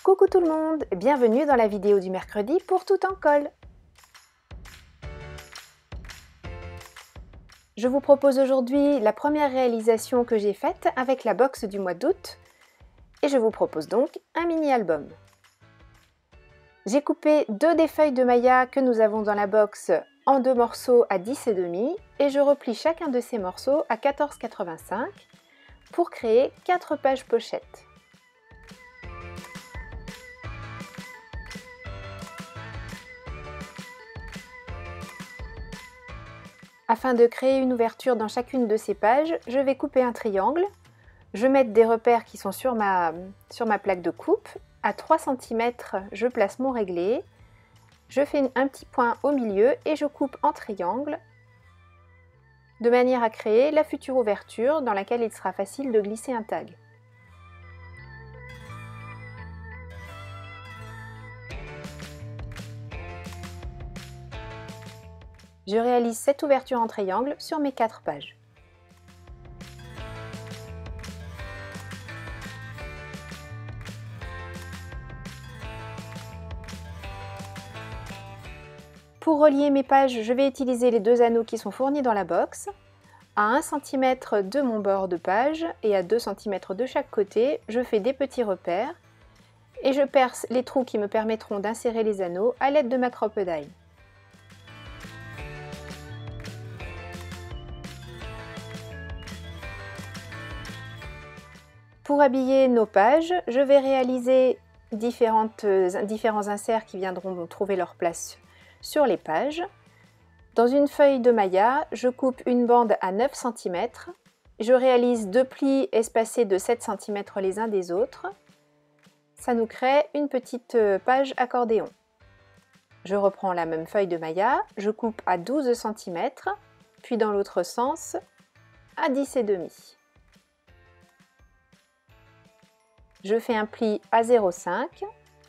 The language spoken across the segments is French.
Coucou tout le monde, bienvenue dans la vidéo du mercredi pour Tout en colle. Je vous propose aujourd'hui la première réalisation que j'ai faite avec la box du mois d'août et je vous propose donc un mini-album. J'ai coupé deux des feuilles de maillat que nous avons dans la box en deux morceaux à 10,5 et je replie chacun de ces morceaux à 14,85 pour créer 4 pages pochettes. Afin de créer une ouverture dans chacune de ces pages, je vais couper un triangle. Je vais mettre des repères qui sont sur ma plaque de coupe. À 3 cm, je place mon réglé. Je fais un petit point au milieu et je coupe en triangle de manière à créer la future ouverture dans laquelle il sera facile de glisser un tag. Je réalise cette ouverture en triangle sur mes 4 pages. Pour relier mes pages, je vais utiliser les deux anneaux qui sont fournis dans la box. À 1 cm de mon bord de page et à 2 cm de chaque côté, je fais des petits repères et je perce les trous qui me permettront d'insérer les anneaux à l'aide de ma crocodile. Pour habiller nos pages, je vais réaliser différents inserts qui viendront trouver leur place sur les pages. Dans une feuille de maillat, je coupe une bande à 9 cm. Je réalise deux plis espacés de 7 cm les uns des autres. Ça nous crée une petite page accordéon. Je reprends la même feuille de maillat, je coupe à 12 cm, puis dans l'autre sens à 10,5. Je fais un pli à 0,5,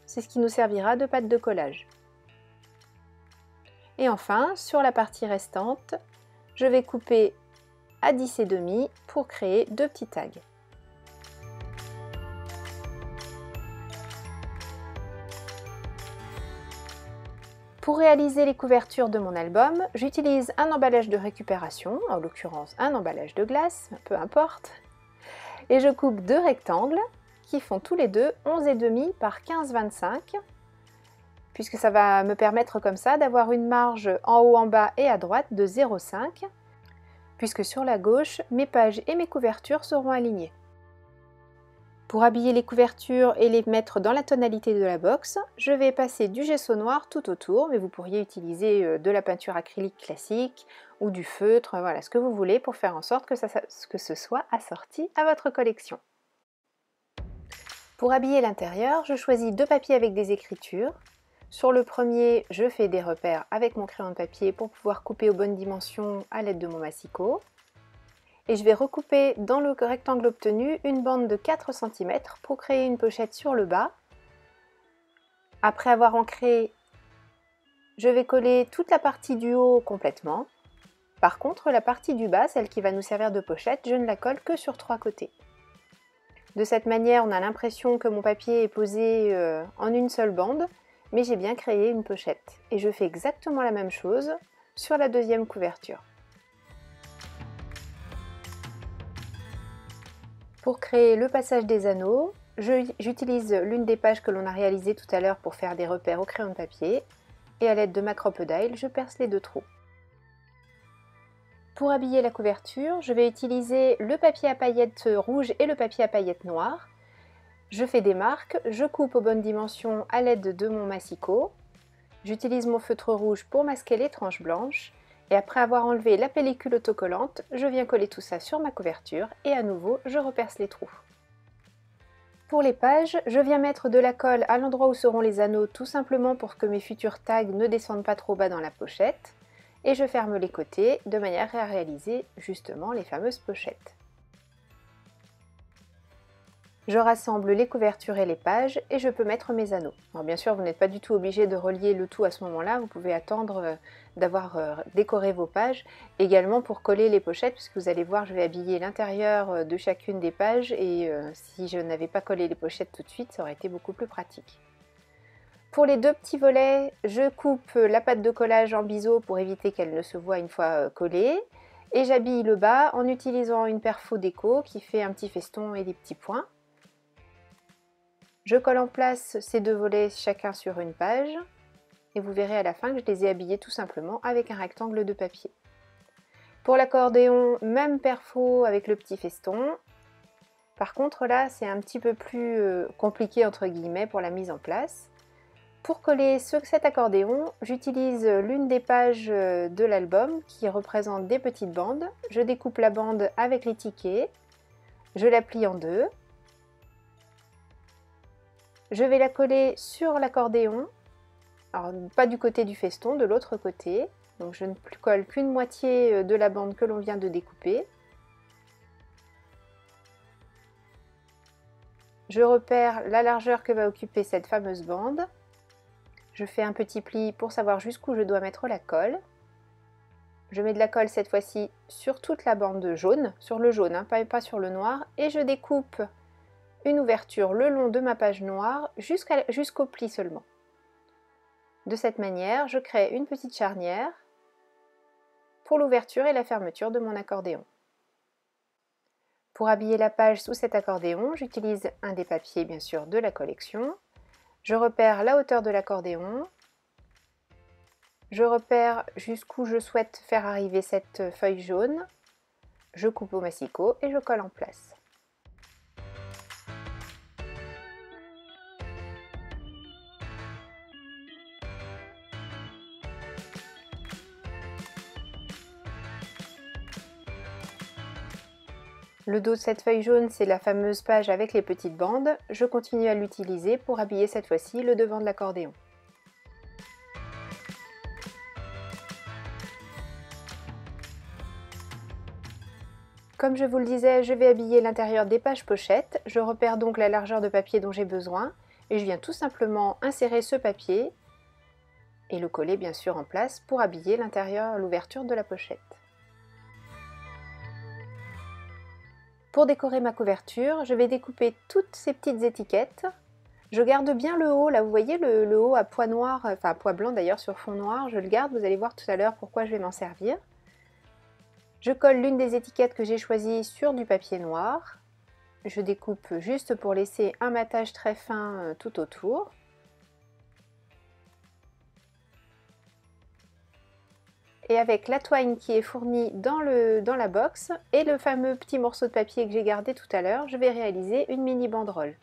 c'est ce qui nous servira de pâte de collage. Et enfin, sur la partie restante, je vais couper à 10,5 pour créer deux petits tags. Pour réaliser les couvertures de mon album, j'utilise un emballage de récupération, en l'occurrence un emballage de glace, peu importe, et je coupe deux rectangles qui font tous les deux 11,5 par 15,25, puisque ça va me permettre comme ça d'avoir une marge en haut, en bas et à droite de 0,5, puisque sur la gauche, mes pages et mes couvertures seront alignées. Pour habiller les couvertures et les mettre dans la tonalité de la box, je vais passer du gesso noir tout autour, mais vous pourriez utiliser de la peinture acrylique classique ou du feutre, voilà, ce que vous voulez pour faire en sorte que ce soit assorti à votre collection. Pour habiller l'intérieur, je choisis deux papiers avec des écritures. Sur le premier, je fais des repères avec mon crayon de papier pour pouvoir couper aux bonnes dimensions à l'aide de mon massicot. Et je vais recouper dans le rectangle obtenu une bande de 4 cm pour créer une pochette sur le bas. Après avoir ancré, je vais coller toute la partie du haut complètement. Par contre, la partie du bas, celle qui va nous servir de pochette, je ne la colle que sur 3 côtés. De cette manière, on a l'impression que mon papier est posé en une seule bande, mais j'ai bien créé une pochette. Et je fais exactement la même chose sur la deuxième couverture. Pour créer le passage des anneaux, j'utilise l'une des pages que l'on a réalisées tout à l'heure pour faire des repères au crayon de papier, et à l'aide de ma crocodile, je perce les deux trous. Pour habiller la couverture, je vais utiliser le papier à paillettes rouge et le papier à paillettes noir. Je fais des marques, je coupe aux bonnes dimensions à l'aide de mon massicot. J'utilise mon feutre rouge pour masquer les tranches blanches. Et après avoir enlevé la pellicule autocollante, je viens coller tout ça sur ma couverture et à nouveau, je reperce les trous. Pour les pages, je viens mettre de la colle à l'endroit où seront les anneaux, tout simplement pour que mes futurs tags ne descendent pas trop bas dans la pochette. Et je ferme les côtés de manière à réaliser justement les fameuses pochettes. Je rassemble les couvertures et les pages et je peux mettre mes anneaux. Alors bien sûr, vous n'êtes pas du tout obligé de relier le tout à ce moment-là, vous pouvez attendre d'avoir décoré vos pages. Également pour coller les pochettes, puisque vous allez voir, je vais habiller l'intérieur de chacune des pages et si je n'avais pas collé les pochettes tout de suite, ça aurait été beaucoup plus pratique. Pour les deux petits volets, je coupe la pâte de collage en biseau pour éviter qu'elle ne se voie une fois collée. Et j'habille le bas en utilisant une perfo déco qui fait un petit feston et des petits points. Je colle en place ces deux volets chacun sur une page et vous verrez à la fin que je les ai habillés tout simplement avec un rectangle de papier. Pour l'accordéon, même perfo avec le petit feston. Par contre là c'est un petit peu plus compliqué entre guillemets pour la mise en place. Pour coller cet accordéon, j'utilise l'une des pages de l'album qui représente des petites bandes. Je découpe la bande avec les tickets, je la plie en deux. Je vais la coller sur l'accordéon, alors pas du côté du feston, de l'autre côté. Donc je ne colle qu'une moitié de la bande que l'on vient de découper. Je repère la largeur que va occuper cette fameuse bande. Je fais un petit pli pour savoir jusqu'où je dois mettre la colle. Je mets de la colle cette fois-ci sur toute la bande jaune, sur le jaune, hein, pas sur le noir, et je découpe une ouverture le long de ma page noire jusqu'au pli seulement. De cette manière, je crée une petite charnière pour l'ouverture et la fermeture de mon accordéon. Pour habiller la page sous cet accordéon, j'utilise un des papiers bien sûr de la collection. Je repère la hauteur de l'accordéon. Je repère jusqu'où je souhaite faire arriver cette feuille jaune. Je coupe au massicot et je colle en place. Le dos de cette feuille jaune, c'est la fameuse page avec les petites bandes. Je continue à l'utiliser pour habiller cette fois-ci le devant de l'accordéon. Comme je vous le disais, je vais habiller l'intérieur des pages pochettes. Je repère donc la largeur de papier dont j'ai besoin et je viens tout simplement insérer ce papier et le coller bien sûr en place pour habiller l'intérieur, l'ouverture de la pochette. Pour décorer ma couverture, je vais découper toutes ces petites étiquettes. Je garde bien le haut, là vous voyez le haut à pois noir, enfin à pois blanc d'ailleurs sur fond noir, je le garde, vous allez voir tout à l'heure pourquoi je vais m'en servir. Je colle l'une des étiquettes que j'ai choisies sur du papier noir. Je découpe juste pour laisser un matage très fin tout autour. Et avec la twine qui est fournie dans la box et le fameux petit morceau de papier que j'ai gardé tout à l'heure, je vais réaliser une mini banderole.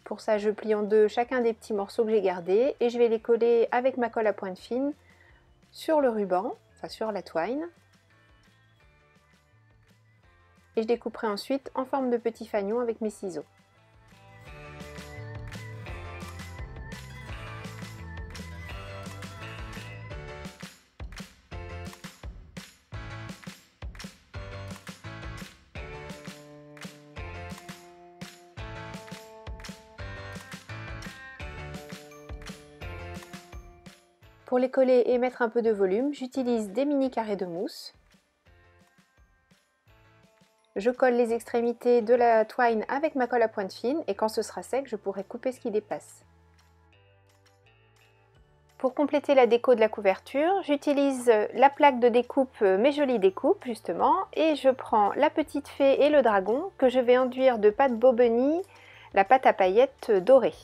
Pour ça, je plie en deux chacun des petits morceaux que j'ai gardés et je vais les coller avec ma colle à pointe fine sur le ruban, enfin sur la twine. Et je découperai ensuite en forme de petit fanion avec mes ciseaux. Pour les coller et mettre un peu de volume, j'utilise des mini carrés de mousse. Je colle les extrémités de la twine avec ma colle à pointe fine et quand ce sera sec, je pourrai couper ce qui dépasse. Pour compléter la déco de la couverture, j'utilise la plaque de découpe Mes Jolies Découpes justement et je prends la petite fée et le dragon que je vais enduire de pâte Bobeni, la pâte à paillettes dorée.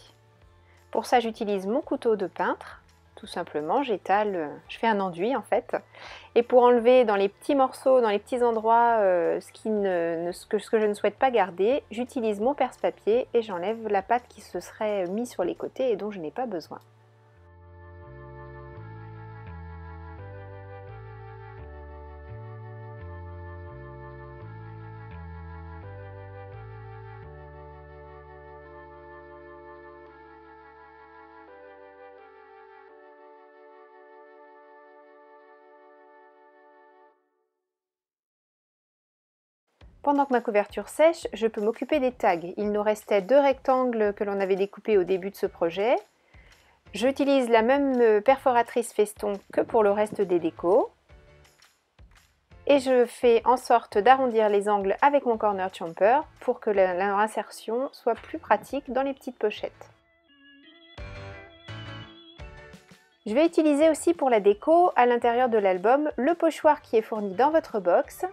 Pour ça, j'utilise mon couteau de peintre. Tout simplement, j'étale, je fais un enduit en fait. Et pour enlever dans les petits morceaux, dans les petits endroits, ce que je ne souhaite pas garder, j'utilise mon perce-papier et j'enlève la pâte qui se serait mise sur les côtés et dont je n'ai pas besoin. Pendant que ma couverture sèche, je peux m'occuper des tags. Il nous restait 2 rectangles que l'on avait découpés au début de ce projet. J'utilise la même perforatrice feston que pour le reste des décos. Et je fais en sorte d'arrondir les angles avec mon corner chomper pour que leur insertion soit plus pratique dans les petites pochettes. Je vais utiliser aussi pour la déco, à l'intérieur de l'album, le pochoir qui est fourni dans votre box.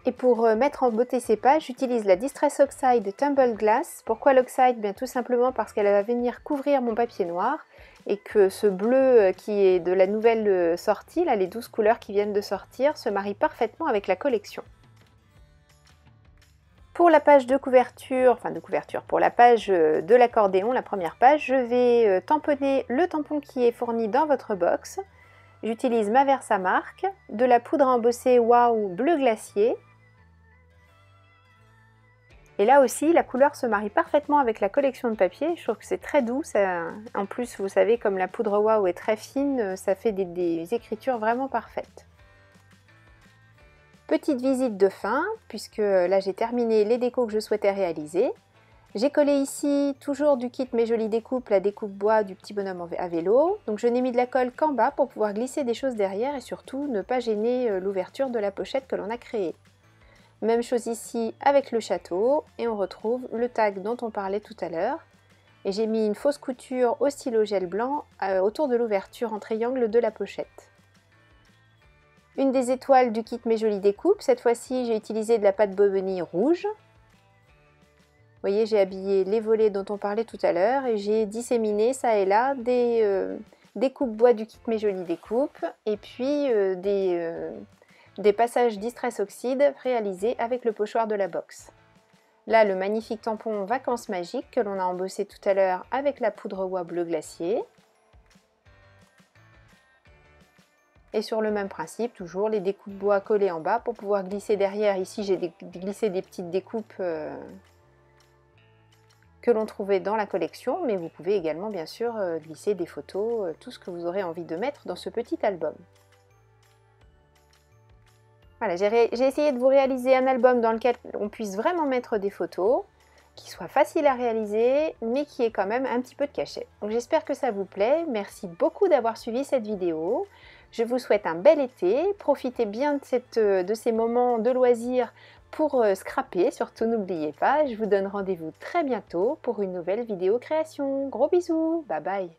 Et pour mettre en beauté ces pages, j'utilise la Distress Oxide Tumbled Glass. Pourquoi l'oxide? Bien tout simplement parce qu'elle va venir couvrir mon papier noir et que ce bleu qui est de la nouvelle sortie, là, les 12 couleurs qui viennent de sortir, se marient parfaitement avec la collection. Pour la page de couverture, pour la page de l'accordéon, la première page, je vais tamponner le tampon qui est fourni dans votre box. J'utilise ma Versamark, de la poudre à embosser Wow bleu glacier. Et là aussi, la couleur se marie parfaitement avec la collection de papier. Je trouve que c'est très doux. En plus, vous savez, comme la poudre Wow est très fine, ça fait des écritures vraiment parfaites. Petite visite de fin, puisque là j'ai terminé les décos que je souhaitais réaliser. J'ai collé ici toujours du kit Mes Jolies Découpes, la découpe bois du petit bonhomme à vélo. Donc je n'ai mis de la colle qu'en bas pour pouvoir glisser des choses derrière et surtout ne pas gêner l'ouverture de la pochette que l'on a créée. Même chose ici avec le château et on retrouve le tag dont on parlait tout à l'heure. Et j'ai mis une fausse couture au stylo gel blanc autour de l'ouverture en triangle de la pochette. Une des étoiles du kit Mes Jolies Découpes, cette fois-ci j'ai utilisé de la pâte Bobigny rouge. Vous voyez, j'ai habillé les volets dont on parlait tout à l'heure et j'ai disséminé ça et là des coupes bois du kit Mes Jolies Découpes et puis des passages Distress Oxide réalisés avec le pochoir de la box. Là, le magnifique tampon Vacances Magiques que l'on a embossé tout à l'heure avec la poudre Wow bleu glacier. Et sur le même principe, toujours les découpes bois collées en bas pour pouvoir glisser derrière. Ici, j'ai glissé des petites découpes que l'on trouvait dans la collection, mais vous pouvez également bien sûr glisser des photos, tout ce que vous aurez envie de mettre dans ce petit album. Voilà, j'ai essayé de vous réaliser un album dans lequel on puisse vraiment mettre des photos, qui soit facile à réaliser, mais qui ait quand même un petit peu de cachet. Donc j'espère que ça vous plaît. Merci beaucoup d'avoir suivi cette vidéo. Je vous souhaite un bel été. Profitez bien de ces moments de loisirs pour scraper. Surtout, n'oubliez pas, je vous donne rendez-vous très bientôt pour une nouvelle vidéo création. Gros bisous, bye bye.